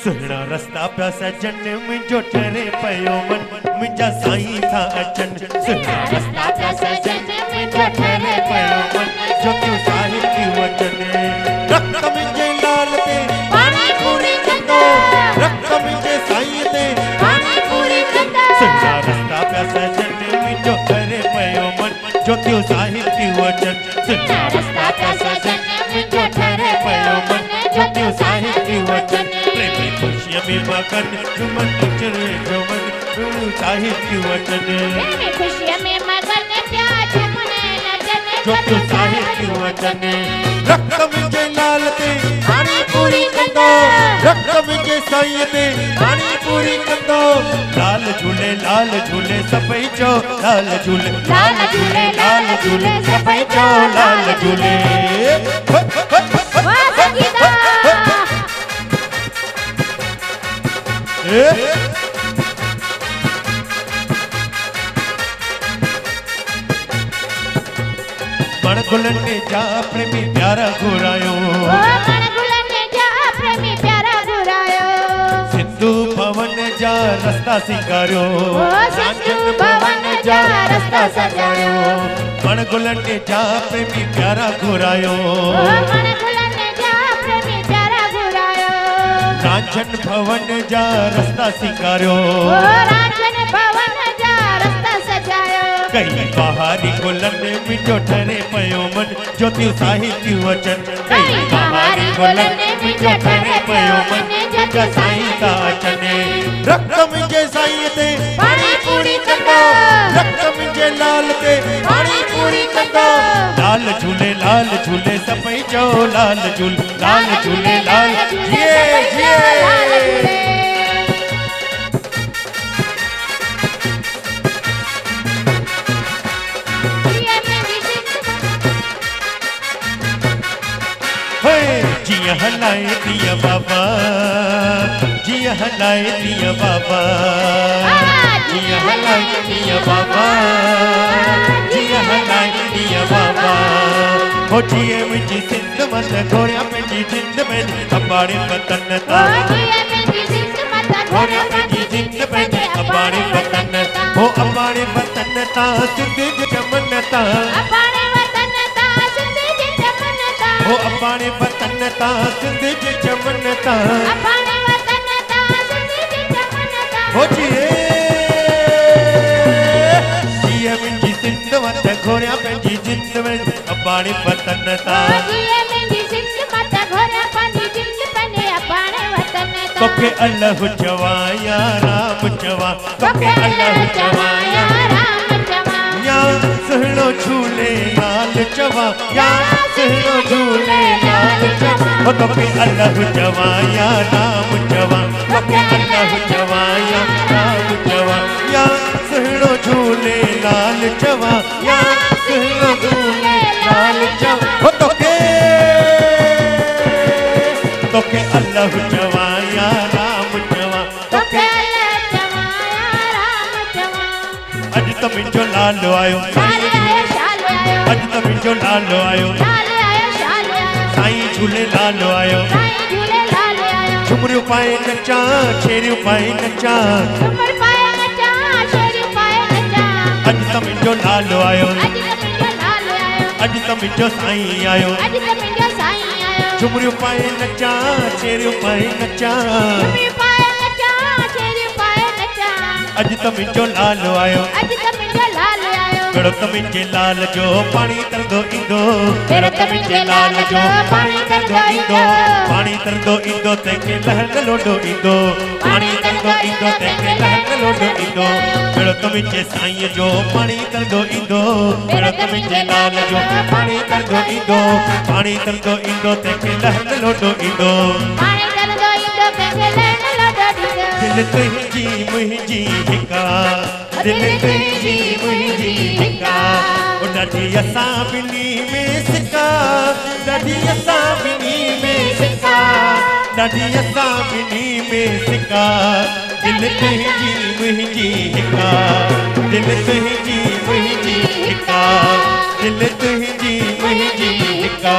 सुहिणा रस्ता पिया सजन मुंहिंजो ठरे पियो मन मुंहिंजा साईं था अचन सुहिणा रस्ता पिया सजन मुंहिंजो ठरे पियो मन जो तूं साहिब थियूं अचनि रख मुंहिंजे लाल ते पाणी पूरी कंदो रख मुंहिंजे साईं ते पाणी पूरी कंदो सुहिणा रस्ता पिया सजन मुंहिंजो ठरे पियो मन जो तूं साहिब थियूं अचनि सुहिणा रस्ता पिया सजन मुंहिंजो ठरे पियो मन जो तूं साहिब थियूं अचनि प्रेमी खुशीअ में मगन झुमन चुरे झुमन तूं साहिब थियूं अचनि प्रेमी खुशीअ में मगन पिया झुमने नचनि जो तूं साहिब थियूं अचनि रख मुंहिंजे लाल ते पाणी पूरी कंदो रख मुंहिंजे साईं ते पाणी पूरी कंदो लाल झूले सभई चो लाल झूले लाल झूले सभई चो लाल झूले वाह संगीता मण गुलन ने जा प्रेमी प्यारा घुरायो मण गुलन ने जा प्रेमी प्यारा घुरायो सिंधु भवन जा रस्ता सिंगारियो सिंधु भवन जा रस्ता सजायो मण गुलन ने जा प्रेमी प्यारा घुरायो मण गुलन ने जा प्रेमी प्यारा घुरायो रांझन भवन जा रस्ता सिंगारियो रांझन भवन जा रस्ता सजायो कई बहारी गुलन में मुंहिंजो ठरे पियो मन जो तूं साहिब थियूं अचनि कई बहारी गुलन में मुंहिंजो ठरे पियो मन जो तूं साईं था अचनि रख मुंहिंजे साईं ते पाणी पूरी कंदो रख मुंहिंजे लाल ते पाणी पूरी कंदो लाल झूले सभई चो लाल झूले जिए लाल झूले जिया हलाए दिया बाबा जिया हलाए दिया बाबा जिया हलाए दिया बाबा जिया हलाए दिया बाबा हो जिए मुझी सिंध मत घोड़िया पंहिंजी जिंद में अबाड़े वतन ता घोड़िया पंहिंजी जिंद में अबाड़े वतन हो अबाड़े वतन ता सिंध जो चमन ता हो अबाड़े वतन ता सिंध जे चमन ता हो जिए मुंहिंजी सिंध मत घोड़िया पंहिंजी जिंद में अबाड़े वतन ता तोखे अल्लाह चवा या राम चवा तोखे अल्लाह चवा या सुहिणो झूले लाल चवा या सुहिणो झूले लाल चवा हो तोखे अल्लाह चवा या राम चवा तोखे अल्लाह चवा या राम चवा या सुहिणो झूले लाल चवा या सुहिणो झूले लाल चवा हो तोखे अल्लाह चवा या राम चवा तोखे अज तो मुंहिंजो लालो आयो अज तो मुंहिंजो लालो आयो साईं झूले लालो आयो झुमरियूं पाए नचा छेरियूं पाए नचा अज तो मुंहिंजो लालो आयो अज तो मुंहिंजो साईं आयो झुमरियूं पाए नचा छेरियूं पाए नचा अज तो मुंहिंजो लालो आयो कड़ो त मुंहिंजे लाल जो पाणी तरंदो ईंदो कड़ो त मुंहिंजे लाल जो पाणी तरंदो ईंदो पाणी तरंदो ईंदो तंहिंखे लहंग लोडो ईंदो पाणी तरंदो ईंदो तंहिंखे लहंग लोडो ईंदो कड़ो त मुंहिंजे साईं जो पाणी तरंदो ईंदो कड़ो त मुंहिंजे लाल जो पाणी तरंदो ईंदो पाणी तरंदो ईंदो तंहिंखे लहंग लोडो ईंदो दिल तुंहिंजी मुंहिंजी हिका दिल तुंहिंजी मुंहिंजी हिका ॾाढी असां ॿिन्ही में सिका ॾाढी असां ॿिन्ही में सिका ॾाढी असां ॿिन्ही में सिका दिल तुंहिंजी मुंहिंजी हिका दिल तुंहिंजी मुंहिंजी हिका दिल तुंहिंजी मुंहिंजी हिका